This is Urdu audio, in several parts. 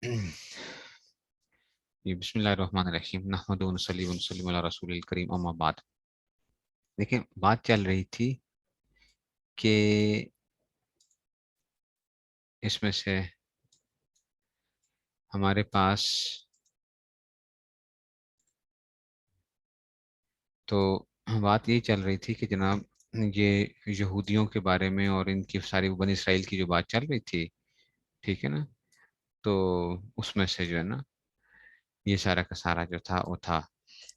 جی بسم اللہ الرحمن الرحیم نحمدہ ونصلی ونسلم علی رسول الکریم اما بعد. دیکھیں بات چل رہی تھی کہ اس میں سے ہمارے پاس تو بات یہ چل رہی تھی کہ جناب یہ یہودیوں کے بارے میں اور ان کی ساری بنی اسرائیل کی جو بات چل رہی تھی، ٹھیک ہے نا. تو اس میں سے جو ہے نا یہ سارا کا سارا جو تھا وہ تھا.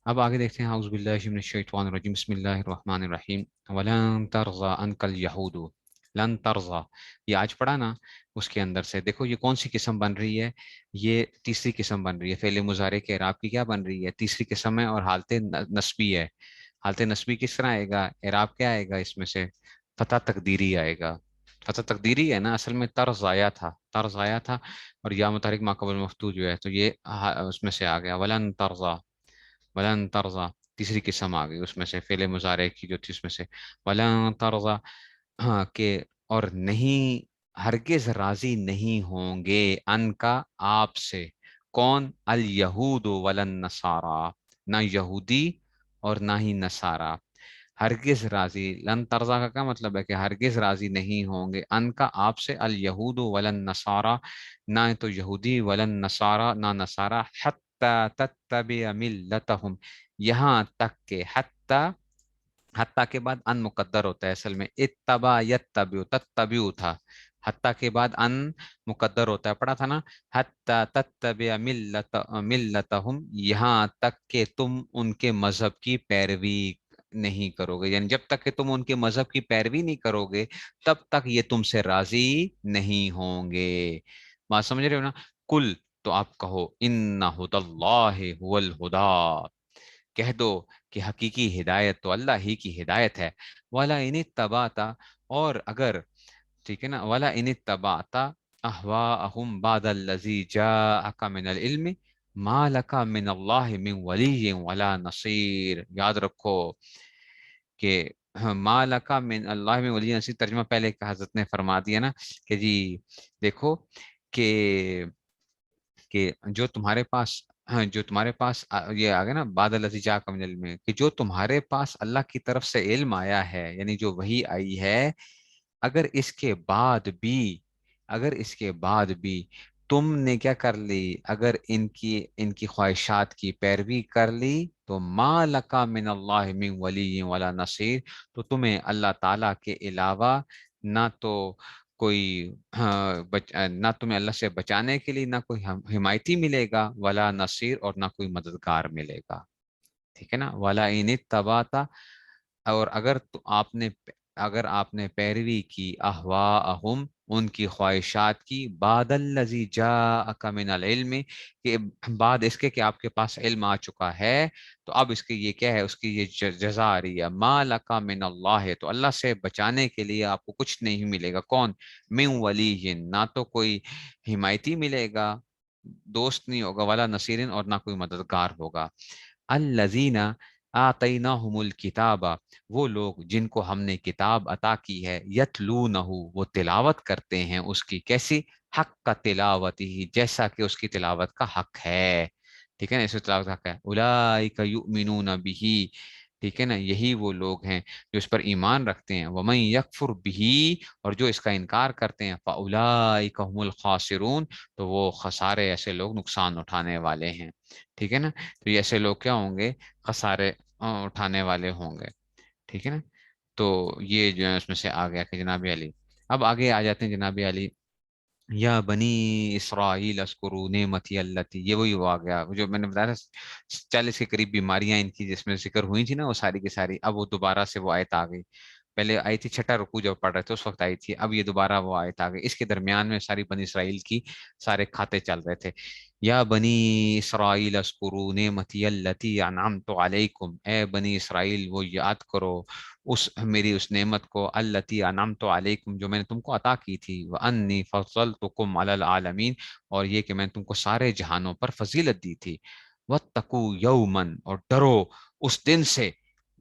اب آگے دیکھتے ہیں. اعوذ باللہ من الشیطان الرجیم بسم اللہ الرحمن الرحیم. ولن ترضى عنك اليهود لن ترضى. یہ آج پڑھا نا، اس کے اندر سے دیکھو یہ کون سی قسم بن رہی ہے. یہ تیسری قسم بن رہی ہے. فعل مضارع کے اعراب کی کیا بن رہی ہے؟ تیسری قسم ہے اور حالت نسبی ہے. حالت نسبی کس طرح آئے گا؟ اعراب کیا آئے گا اس میں سے؟ فتح تقدیری آئے گا. فتح تقدیری ہے نا، اصل میں طرز آیا تھا، طرز آیا تھا اور یا متحرک ما قبل مفتوح جو ہے تو یہ اس میں سے آ گیا. ولن ترضى ولن ترضى تیسری قسم آ گئی اس میں سے، فعل مضارع کی جو تھی اس میں سے. ولن ترضى، ہاں کہ اور نہیں ہرگز راضی نہیں ہوں گے ان کا آپ سے. کون؟ الیہود ولن نصارا، نہ یہودی اور نہ ہی نصارا. ہرگز راضی، لن ترضا کا کیا مطلب ہے؟ کہ ہرگز راضی نہیں ہوں گے ان کا آپ سے، الیہود ولن نصارا، نہ تو یہودی، ولن نصارا نہ نصارا، حتی تتبع ملتہم، یہاں تک کہ حتی، حتیٰ کے بعد ان مقدر ہوتا ہے اصل میں. اتبع یتبع، تتبع تھا، حتیٰ کے بعد ان مقدر ہوتا ہے، پڑھا تھا نا. حتیٰ تتبع ملتہم، یہاں تک کہ تم ان کے مذہب کی پیروی نہیں کرو گے. یعنی جب تک کہ تم ان کے مذہب کی پیروی نہیں کرو گے تب تک یہ تم سے راضی نہیں ہوں گے. بات سمجھ رہے ہو نا؟ کل، تو آپ کہو ان ہدی اللہ هو الہدی، کہہ دو کہ حقیقی ہدایت تو اللہ ہی کی ہدایت ہے. وَلَا إِنِ اتَّبَعْتَ، اور اگر، ٹھیک ہے نا، وَلَا إِنِ اتَّبَعْتَ أَهْوَاءَهُمْ بَعْدَ الَّذِي جَاءَكَ مِنَ الْعِلْمِ مَا لَكَ مِنَ اللَّهِ مِنْ وَلِيٍّ وَلَا نَصِيرٍ. یاد رکھو کہ ما لَكَ مِنَ اللَّهِ مِنْ وَلِيٍّ نَصِيرٍ، ترجمہ پہلے کہ حضرت نے فرما دیا نا کہ جی دیکھو کہ جو تمہارے پاس، ہاں جو تمہارے پاس یہ آ گیا نا بعد الذی جاءک من العلم، کہ جو تمہارے پاس اللہ کی طرف سے علم آیا ہے، یعنی جو وحی آئی ہے، اگر اس کے بعد بھی، اگر اس کے بعد بھی تم نے کیا کر لی، اگر ان کی خواہشات کی پیروی کر لی، تو ما لکا من اللہ من ولی ولا نصیر، تو تمہیں اللہ تعالیٰ کے علاوہ نہ تو کوئی نہ تمہیں اللہ سے بچانے کے لیے نہ کوئی حمایتی ملے گا، ولا نصیر اور نہ کوئی مددگار ملے گا. ٹھیک ہے نا. ولا ان اتبعت، اور اگر آپ نے پیروی کی، اہواءہم، ان کی خواہشات کی، بعد الذی جاءک من العلم، کہ بعد اس کے کہ آپ کے پاس علم آ چکا ہے، تو اب اس کی یہ کیا ہے، اس کی یہ جزا آ رہی ہے. ما لک من اللہ، تو اللہ سے بچانے کے لیے آپ کو کچھ نہیں ملے گا. کون؟ من ولی، نہ تو کوئی حمایتی ملے گا، دوست نہیں ہوگا، ولا نصیرن اور نہ کوئی مددگار ہوگا. الذین آتیناہم الکتاب، وہ لوگ جن کو ہم نے کتاب عطا کی ہے، یتلونہ، وہ تلاوت کرتے ہیں اس کی، کیسی؟ حق کا تلاوت ہی، جیسا کہ اس کی تلاوت کا حق ہے. ٹھیک ہے نا، اس کی تلاوت کا حق ہے. اولئک یؤمنون بہ، ٹھیک ہے نا، یہی وہ لوگ ہیں جو اس پر ایمان رکھتے ہیں. ومن یکفر بہ، اور جو اس کا انکار کرتے ہیں، فاولئک هم الخاسرون، تو وہ خسارے، ایسے لوگ نقصان اٹھانے والے ہیں. ٹھیک ہے نا. تو یہ ایسے لوگ کیا ہوں گے؟ خسارے اٹھانے والے ہوں گے. ٹھیک ہے نا. تو یہ جو ہے اس میں سے آ گیا کہ جناب علی. اب آگے آ جاتے ہیں جناب علی. یا بنی اسرائیل اذکروا نعمتی اللتی، یہ وہی وہ آ گیا جو میں نے بتایا تھا 40 کے قریب بیماریاں ان کی جس میں ذکر ہوئی تھی نا، وہ ساری کی ساری اب وہ دوبارہ سے وہ آیت آ گئی. پہلے آئی تھی چھٹا رکوع جب پڑھ رہے تھے اس وقت آئی تھی، اب یہ دوبارہ وہ آیت آ گئی. اس کے درمیان میں ساری بنی اسرائیل کی سارے کھاتے چل رہے تھے. یا بنی اسرائیل اذکروا نعمتی اللتی انعمت علیکم، اے بنی اسرائیل وہ یاد کرو میری اس نعمت کو، اللتی انعمت علیکم، جو میں نے تم کو عطا کی تھی، وانی فضلتکم علی العالمین، اور یہ کہ میں نے تم کو سارے جہانوں پر فضیلت دی تھی. واتقوا یوما، اور ڈرو اس دن سے،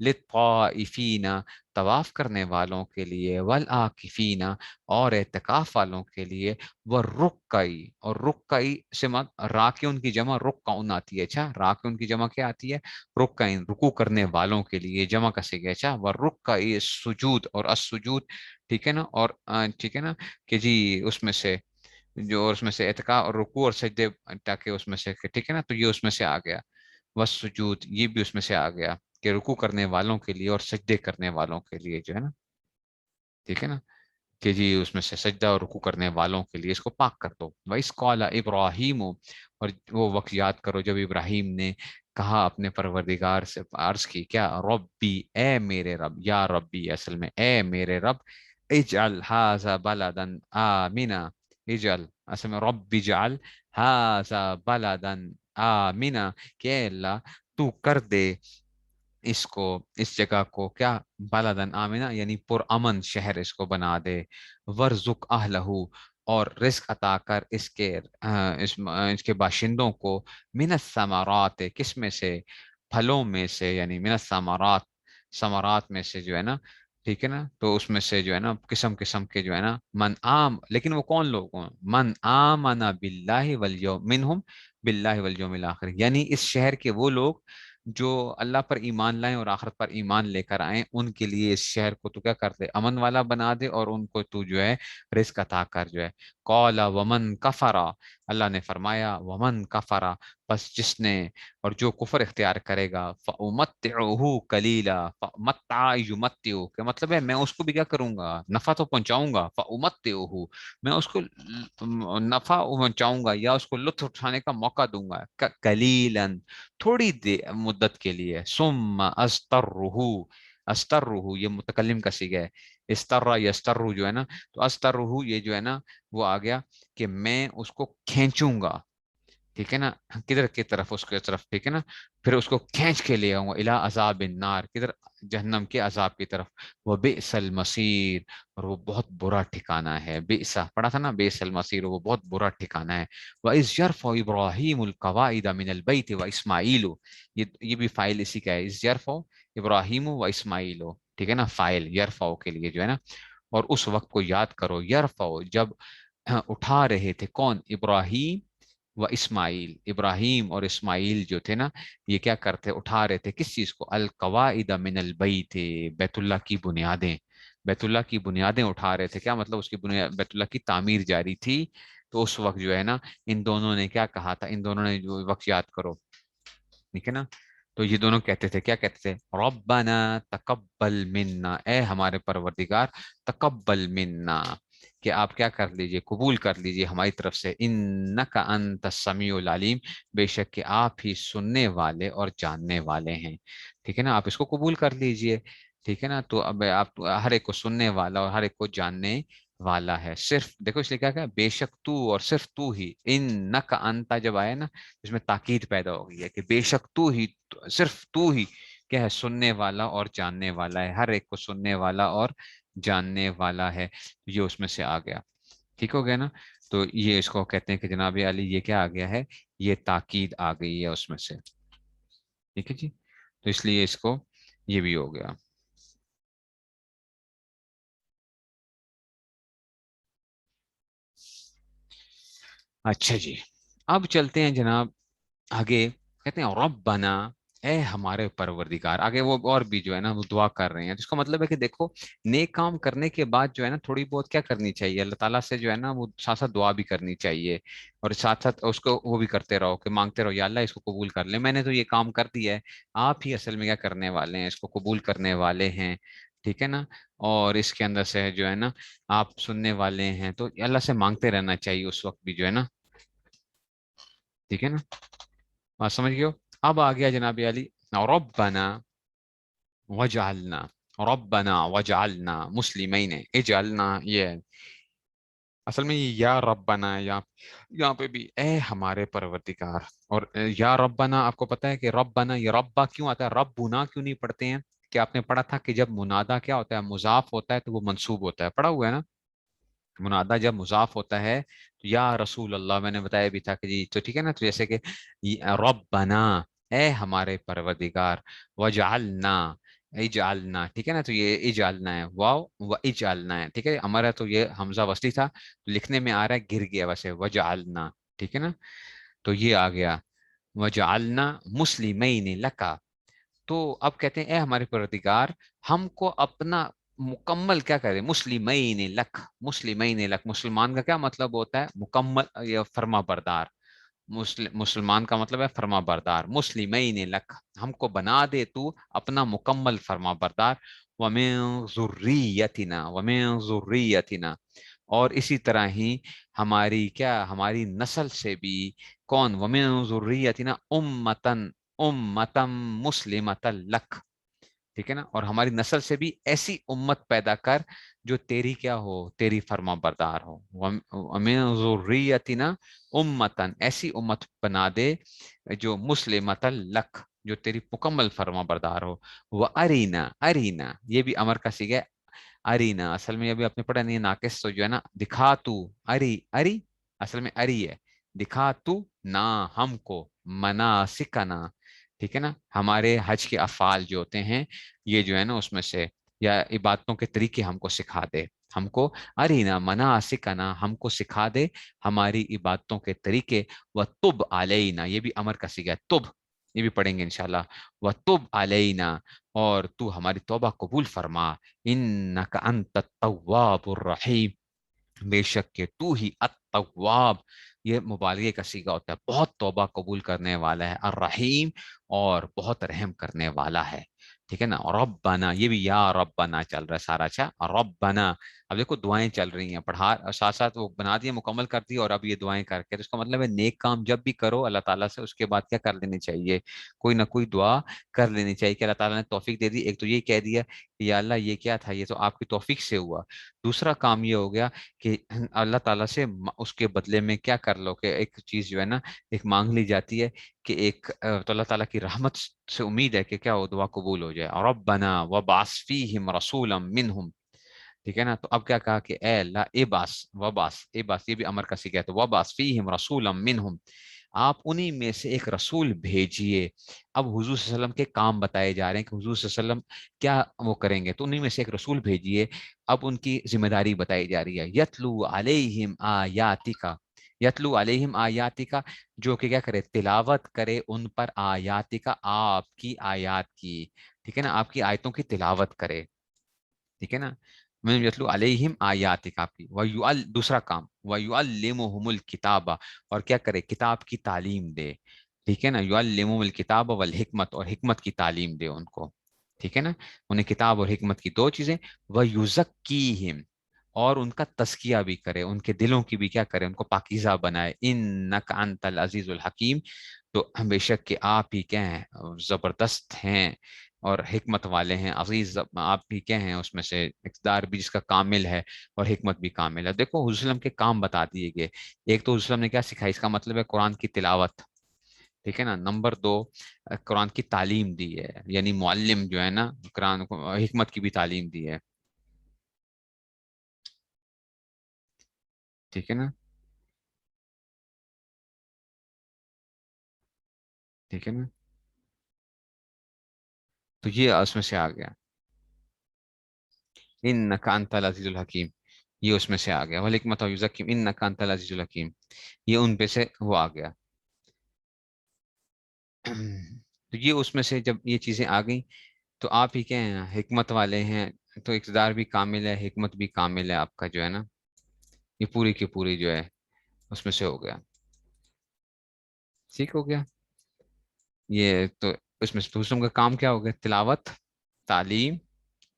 للطائفین، طواف کرنے والوں کے لیے، والعاکفین، اور اعتکاف والوں کے لیے، والرکعی، اور رکعی سے راکعون کی جمع رکعون آتی ہے، اچھا راکعون کی جمع کیا آتی ہے؟ رکعین، رکوع کرنے والوں کے لیے جمع کسے گیا، اچھا والرکعی السجود، اور السجود، ٹھیک ہے نا، اور ٹھیک ہے نا کہ جی اس میں سے جو اس میں سے اعتکاف اور رکوع اور سجدے، تاکہ اس میں سے ٹھیک ہے نا، تو یہ اس میں سے آ گیا، والسجود یہ بھی اس میں سے آ گیا کہ رکوع کرنے والوں کے لیے اور سجدے کرنے والوں کے لیے جو ہے نا، ٹھیک ہے نا کہ جی اس میں سے سجدہ اور رکوع کرنے والوں کے لیے اس کو پاک کر دو۔ وَإِذْ قَالَ ابراہیم، اور وہ وقت یاد کرو جب ابراہیم نے کہا اپنے پروردگار سے، عرض کی کیا؟ ربی، اے میرے رب، یا ربی اصل میں اے میرے رب، اجعل ھذا بلدا آمنا، اجعل اصل میں رب اجعل ھذا بلدا آمنا، کہ اے اللہ تو کر دے اس کو، اس جگہ کو کیا؟ بلدن آمنا یعنی پر امن شہر اس کو بنا دے، ورزق اہلہ، اور رزق عطا کر اس کے باشندوں کو، من الثمرات، کس میں سے؟ پھلوں میں سے، یعنی من الثمرات، ثمرات میں سے جو ہے نا، ٹھیک ہے نا، تو اس میں سے جو ہے نا قسم قسم کے جو ہے نا، لیکن وہ کون لوگ ہیں؟ من آمن باللہ والیوم منہم باللہ والیوم الاخر، یعنی اس شہر کے وہ لوگ جو اللہ پر ایمان لائیں اور آخرت پر ایمان لے کر آئیں، ان کے لیے اس شہر کو تو کیا کر دے؟ امن والا بنا دے، اور ان کو تو جو ہے رزق عطا کر جو ہے۔ قال ومن کفرا، اللہ نے فرمایا ومن کفرا، بس جس نے اور جو کفر اختیار کرے گا، فَأُمَتِّعُهُ قَلِيلًا، متع یمتع کا مطلب ہے میں اس کو بھی کیا کروں گا؟ نفع تو پہنچاؤں گا، فَأُمَتِّعُهُ میں اس کو نفع پہنچاؤں گا یا اس کو لطف اٹھانے کا موقع دوں گا، قلیلاً تھوڑی مدت کے لیے، ثم استرہ، استرہ یہ متکلم کا صیغہ ہے، استر یستر جو ہے نا، تو استرہ یہ جو ہے نا وہ آ گیا کہ میں اس کو کھینچوں گا، ٹھیک ہے نا، کدھر کی طرف؟ اس کی طرف، ٹھیک ہے نا، پھر اس کو کھینچ کے لے آؤں گا، الی عذاب النار، کدھر؟ جہنم کے عذاب کی طرف، وہ بئس المصیر، اور وہ بہت برا ٹھکانہ ہے، بئس پڑھا تھا نا، بئس المصیر، وہ بہت برا ٹھکانہ ہے۔ وَإِذْ يَرْفَعُ إِبْرَاهِيمُ الْقَوَاعِدَ مِنَ الْبَيْتِ وَإِسْمَاعِيلُ، یہ بھی فائل اسی کا ہے، اِذْ يَرْفَعُ ابراہیم و اسماعیل، ٹھیک ہے نا، فائل یرفع کے لیے جو ہے نا، اور اس وقت کو یاد کرو، یرفع جب اٹھا رہے تھے کون؟ ابراہیم و اسماعیل، ابراہیم اور اسماعیل جو تھے نا، یہ کیا کرتے؟ اٹھا رہے تھے کس چیز کو؟ القواعد من البیت، بیت اللہ کی بنیادیں، بیت اللہ کی بنیادیں اٹھا رہے تھے، کیا مطلب؟ اس کی بنیاد، بیت اللہ کی تعمیر جاری تھی، تو اس وقت جو ہے نا ان دونوں نے کیا کہا تھا؟ ان دونوں نے جو وقت یاد کرو، ٹھیک ہے نا، تو یہ دونوں کہتے تھے، کیا کہتے تھے؟ ربنا تقبل منا، اے ہمارے پروردگار تقبل منا، کہ آپ کیا کر لیجئے؟ قبول کر لیجئے ہماری طرف سے، انک انت السمیع العلیم، بے شک کہ آپ ہی سننے والے اور جاننے والے ہیں، ٹھیک ہے نا، آپ اس کو قبول کر لیجئے، ٹھیک ہے نا، تو اب آپ ہر ایک کو سننے والا اور ہر ایک کو جاننے والا ہے، صرف دیکھو اس لیے کیا بے شک تو، اور صرف تو ہی، انک انت جب آئے نا اس میں تاکید پیدا ہو گئی ہے کہ بے شک تو ہی، صرف تو ہی کیا ہے؟ سننے والا اور جاننے والا ہے، ہر ایک کو سننے والا اور جاننے والا ہے، یہ اس میں سے آ گیا، ٹھیک ہو گیا نا، تو یہ اس کو کہتے ہیں کہ جناب علی یہ کیا آ گیا ہے؟ یہ تاکید آ گئی ہے اس میں سے، ٹھیک ہے جی، تو اس لیے اس کو یہ بھی ہو گیا۔ اچھا جی، اب چلتے ہیں جناب آگے، کہتے ہیں ربنا، اے ہمارے پروردگار، آگے وہ اور بھی جو ہے نا وہ دعا کر رہے ہیں، جس کا مطلب ہے کہ دیکھو نیک کام کرنے کے بعد جو ہے نا تھوڑی بہت کیا کرنی چاہیے؟ اللہ تعالیٰ سے جو ہے نا وہ ساتھ ساتھ دعا بھی کرنی چاہیے، اور ساتھ ساتھ اس کو وہ بھی کرتے رہو کہ مانگتے رہو، یا اللہ اس کو قبول کر لے، میں نے تو یہ کام کر دیا ہے، آپ ہی اصل میں کیا کرنے والے ہیں؟ اس کو قبول کرنے والے ہیں، ٹھیک ہے نا، اور اس کے اندر سے جو ہے نا آپ سننے والے ہیں، تو اللہ سے مانگتے رہنا چاہیے اس وقت بھی جو ہے نا، ٹھیک ہے نا، بات سمجھ گئے ہو؟ اب آ گیا جناب علی، ربنا وجعلنا، ربنا وجعلنا مسلمین، اجعلنا یہ ہے اصل میں یہ یا ربنا ہے، یہاں پہ بھی اے ہمارے پروردگار، اور یا ربنا آپ کو پتا ہے کہ ربنا یہ ربا کیوں آتا ہے؟ ربنا کیوں نہیں پڑھتے ہیں؟ کہ آپ نے پڑھا تھا کہ جب منادا کیا ہوتا ہے؟ مضاف ہوتا ہے تو وہ منصوب ہوتا ہے، پڑھا ہوا ہے نا، منادا جب مضاف ہوتا ہے تو یا رسول اللہ، میں نے بتایا بھی تھا کہ جی، تو ٹھیک ہے نا، تو جیسے کہ ربنا، اے ہمارے پروردگار، وجعلنا، اجعلنا، ٹھیک ہے نا، تو یہ اجعلنا ہے، واو و اجعلنا ہے، ٹھیک ہے، ہمارا تو یہ حمزہ وصلی تھا، تو لکھنے میں آ رہا ہے گر گیا ویسے، وجعلنا، ٹھیک ہے نا، تو یہ آ گیا وجعلنا مسلمین لکا، تو اب کہتے ہیں اے ہمارے پروردگار، ہم کو اپنا مکمل کیا کرے، مسلمین لک، مسلمین لک، مسلمان کا کیا مطلب ہوتا ہے، مکمل یا فرما بردار، مسلمان کا مطلب ہے فرما بردار، مسلمین لک، ہم کو بنا دے تو اپنا مکمل فرما بردار، ومن ذریتنا، ومن ذریتنا، اور اسی طرح ہی ہماری کیا، ہماری نسل سے بھی، کون، ومن ذریتنا امتن، امتم مسلمۃ لک، ٹھیک ہے نا، اور ہماری نسل سے بھی ایسی امت پیدا کر جو تیری کیا ہو، تیری فرما بردار ہو، وَمِن ذُرِّيَّتِنَا امتن، ایسی امت بنا دے جو مسلمۃ لک، جو تیری مکمل فرما بردار ہو، وہ ارینا، ارینا یہ بھی امر کا صیغہ ہے، ارینا اصل میں ابھی آپ نے پڑھا نہیں ہے، ناقص تو جو ہے نا، دکھا تو، اری اری اصل میں اری ہے، دکھا تو نہ ہم کو، مناسکنا، ٹھیک ہے نا، ہمارے حج کے افعال جو ہوتے ہیں یہ جو ہے نا اس میں سے، یا عبادتوں کے طریقے ہم کو سکھا دے، ہم کو ارینا مناسکنا، ہم کو سکھا دے ہماری عبادتوں کے طریقے، و تب علینا یہ بھی امر کا صیغہ ہے، تب یہ بھی پڑھیں گے انشاءاللہ، و تب علینا، اور تو ہماری توبہ قبول فرما، انک انت التواب الرحیم، بے شک کہ تو ہی التواب، یہ مبالغے کا صیغہ ہوتا ہے، بہت توبہ قبول کرنے والا ہے، الرحیم، اور بہت رحم کرنے والا ہے، ٹھیک ہے نا، ربنا یہ بھی یا ربنا چل رہا ہے سارا، اچھا ربنا، اب دیکھو دعائیں چل رہی ہیں، پڑھا ساتھ ساتھ وہ بنا دیا، مکمل کر دی، اور اب یہ دعائیں کر کے، تو اس کا مطلب ہے نیک کام جب بھی کرو اللہ تعالیٰ سے، اس کے بعد کیا کر لینی چاہیے، کوئی نہ کوئی دعا کر لینی چاہیے، کہ اللہ تعالیٰ نے توفیق دے دی، ایک تو یہ کہہ دیا کہ یا اللہ یہ کیا تھا، یہ تو آپ کی توفیق سے ہوا، دوسرا کام یہ ہو گیا کہ اللہ تعالیٰ سے اس کے بدلے میں کیا کر لو، کہ ایک چیز جو ہے نا ایک مانگ لی جاتی ہے، کہ ایک تو اللہ تعالیٰ کی رحمت سے امید ہے کہ کیا وہ دعا قبول ہو جائے، ربنا وبعث فیہم رسولا منہم، ٹھیک ہے نا، تو اب کیا کہا کہ اے اللہ ابعث، وبعث، ابعث یہ بھی امر کا صیغہ ہے، تو وبعث فیہم رسولا منہم، آپ انہی میں سے ایک رسول بھیجیے، اب حضور صلی اللہ علیہ وسلم کے کام بتائے جا رہے ہیں کہ حضور صلی اللہ علیہ وسلم کیا وہ کریں گے، تو انہی میں سے ایک رسول بھیجیے، اب ان کی ذمہ داری بتائی جا رہی ہے، یتلو علیہم آیاتک، یتلو علیہم آیاتک، جو کہ کیا کرے، تلاوت کرے ان پر، آیاتک آپ کی آیات کی، ٹھیک ہے نا، آپ کی آیتوں کی تلاوت کرے، ٹھیک ہے نا، میں یتلو علیہم آیاتک آپ کی، دوسرا کام وَيُعَلِّمُهُمُ الْكِتَابَ، اور کیا کرے، کتاب کی تعلیم دے، ٹھیک ہے نا، يُعَلِّمُهُمُ الْكِتَابَ وَالْحِكْمَةَ، اور حکمت کی تعلیم دے ان کو، ٹھیک ہے نا، انہیں کتاب اور حکمت کی دو چیزیں، وَيُزَكِّيهِمْ، اور ان کا تزکیہ بھی کرے، ان کے دلوں کی بھی کیا کرے، ان کو پاکیزہ بنائے، انک انت العزیز الحکیم، تو بے شک کہ آپ ہی کیا ہیں، زبردست ہیں اور حکمت والے ہیں، عزیز آپ بھی کیا ہیں، اس میں سے اقتدار بھی جس کا کامل ہے، اور حکمت بھی کامل ہے، دیکھو حضور صلی اللہ علیہ وسلم کے کام بتا دیے گئے، ایک تو حضور صلی اللہ علیہ وسلم نے کیا سکھائی، اس کا مطلب ہے قرآن کی تلاوت، ٹھیک ہے نا، نمبر دو قرآن کی تعلیم دی ہے، یعنی معلم جو ہے نا قرآن کو، حکمت کی بھی تعلیم دی ہے، ٹھیک ہے نا، ٹھیک ہے نا، تو یہ اس میں سے آ گیا، انک انت العزیز الحکیم، یہ اس میں سے آ گیا، والحکمت یزکیم انک انت العزیز الحکیم، یہ ان پہ سے وہ آ گیا، تو یہ اس میں سے جب یہ چیزیں آ گئیں، تو آپ ہی کیا ہیں، حکمت والے ہیں، تو اقتدار بھی کامل ہے، حکمت بھی کامل ہے آپ کا جو ہے نا، یہ پوری کی پوری جو ہے اس میں سے ہو گیا، ٹھیک ہو گیا، یہ تو اس میں سے دوسروں کا کام کیا ہو گیا، تلاوت، تعلیم،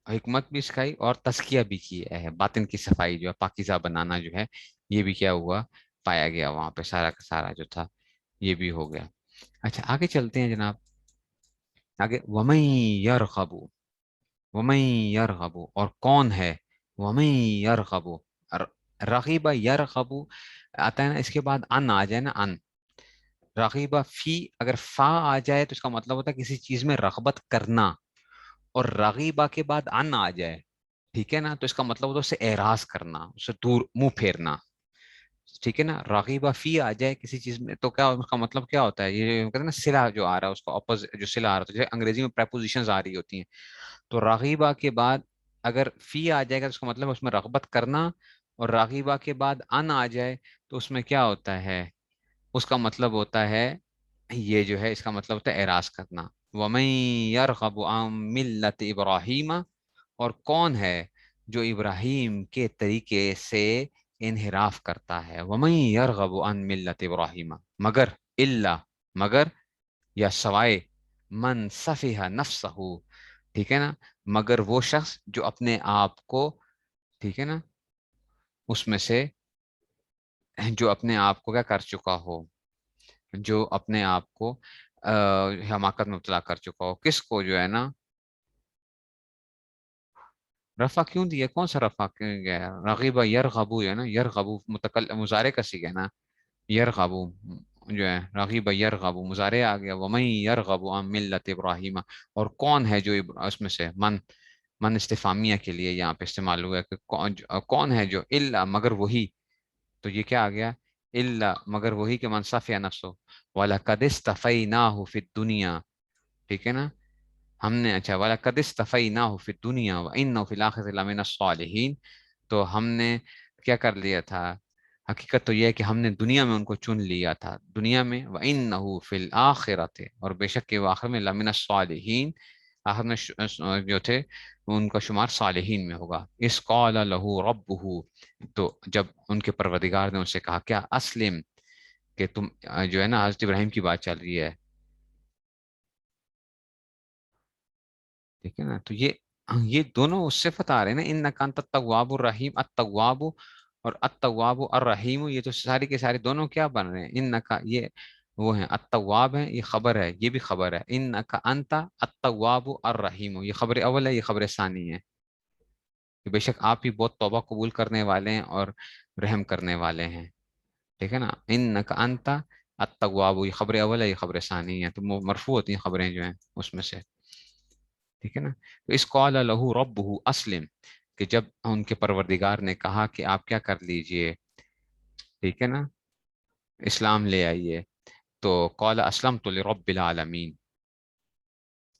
حکمت بھی سکھائی، اور تزکیہ بھی کیا ہے، باطن کی صفائی جو ہے، پاکیزہ بنانا جو ہے، یہ بھی کیا ہوا، پایا گیا وہاں پہ، سارا کا سارا جو تھا یہ بھی ہو گیا، اچھا آگے چلتے ہیں جناب، آگے وَمَن يَرْغَبُ، وَمَن يَرْغَبُ، اور کون ہے، وَمَن يَرْغَبُ، رغیبہ یرغب آتا ہے نا، اس کے بعد ان آ جائے نا، ان، رغیبہ فی، اگر فا آ جائے تو اس کا مطلب ہوتا ہے کسی چیز میں رغبت کرنا، اور رغیبہ کے بعد ان آ جائے، ٹھیک ہے نا، تو اس کا مطلب ہوتا ہے اسے اعراض کرنا، اسے دور منہ پھیرنا، ٹھیک ہے نا، راغیبہ فی آ جائے کسی چیز میں تو کیا اس کا مطلب کیا ہوتا ہے، یہ کہتے ہیں نا صلہ جو آ رہا ہے اس کا اپوزٹ جو صلہ آ رہا ہے، جیسے انگریزی میں پریپوزیشنز آ رہی ہوتی ہیں، تو راغیبہ کے بعد اگر فی آ جائے گا تو اس کا مطلب ہے اس میں رغبت کرنا، اور راغیبہ کے بعد ان آ جائے تو اس میں کیا ہوتا ہے، اس کا مطلب ہوتا ہے، یہ جو ہے اس کا مطلب ہوتا ہے اعراض کرنا. وَمَن يَرْغَبُ عَن مِلَّةِ ابراہیم، اور کون ہے جو ابراہیم کے طریقے سے انحراف کرتا ہے. وَمَن يَرْغَبُ عَن مِلَّةِ ابراہیم، مگر، الا، مگر، یا سوائے، من سفیہ نفسہ، ٹھیک ہے نا، مگر وہ شخص جو اپنے آپ کو، ٹھیک ہے نا، اس میں سے، جو اپنے آپ کو کیا کر چکا ہو، جو اپنے آپ کو حماقت میں مبتلا کر چکا ہو. کس کو جو ہے نا، رفع کیوں دیا، کون سا رفع کیوں گیا ہے؟ رغیبہ یرغبو ہے نا، یرغبو مضارع کا صیغہ ہے نا، یرغبو جو ہے، رغیبہ یرغبو مضارع آ گیا. ومن یرغب عن ملت ابراہیم، اور کون ہے جو اس میں سے، من استفامیہ کے لیے یہاں پہ استعمال ہوا ہے کہ کون ہے جو، الا، مگر وہی، تو یہ کیا آ گیا، الا، مگر وہی کہ من صفی نفسه وَلَقَدِ اسْتَفَيْنَاهُ فِي الدُّنْيَا، ٹھیک ہے نا، ہم نے، اچھا، وَلَقَدِ اسْتَفَيْنَاهُ فِي الدُّنْيَا وَإِنَّهُ فِي الْآخِرَةِ لَمِنَ الصَّالِحِينَ، تو ہم نے کیا کر لیا تھا، حقیقت تو یہ ہے کہ ہم نے دنیا میں ان کو چن لیا تھا، دنیا میں، وَإِنَّهُ فِي الْآخِرَةِ، اور بے شک کہ وہ آخر میں لَمِنَ الصَّالِحِينَ، آخر میں جو تھے ان کا شمار صالحین میں ہوگا. اس قال له ربه، تو جب ان کے پروردگار نے ان سے کہا کیا، اسلم، کہ تم جو ہے نا، حضرت ابراہیم کی بات چل رہی ہے، ٹھیک ہے نا، تو یہ دونوں صفت آ رہے ہیں نا، انک انت التواب الرحیم، التواب اور التواب الرحیم، یہ تو ساری کے سارے دونوں کیا بن رہے ہیں، انک، یہ وہ ہیں، التواب ہے، یہ خبر ہے، یہ بھی خبر ہے، انک انت التواب الرحیم، یہ خبر اول ہے، یہ خبر ثانی ہے، کہ بے شک آپ ہی بہت توبہ قبول کرنے والے ہیں اور رحم کرنے والے ہیں. ٹھیک ہے نا، انک انت التواب، یہ خبر اول ہے، یہ خبر ثانی ہے، تو مرفوع ہوتی ہیں خبریں جو ہیں اس میں سے. ٹھیک ہے نا، تو اس قال له ربه اسلم، کہ جب ان کے پروردگار نے کہا کہ آپ کیا کر لیجئے، ٹھیک ہے نا، اسلام لے آئیے، تو قال اسلمت لرب العالمین،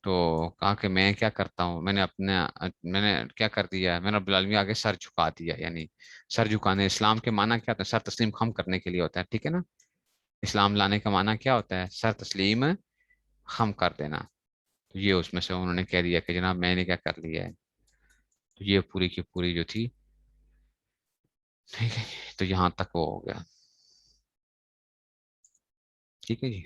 تو کہا کہ میں کیا کرتا ہوں، میں نے کیا کر دیا، میں نے رب العالمین آگے سر جھکا دیا. یعنی سر جھکانے اسلام کے معنی کیا ہوتا ہے، سر تسلیم خم کرنے کے لیے ہوتا ہے. ٹھیک ہے نا، اسلام لانے کا معنی کیا ہوتا ہے، سر تسلیم خم کر دینا. تو یہ اس میں سے انہوں نے کہہ دیا کہ جناب میں نے کیا کر لیا ہے. تو یہ پوری کی پوری جو تھی، ٹھیک ہے، تو یہاں تک وہ ہو گیا. ٹھیک ہے جی.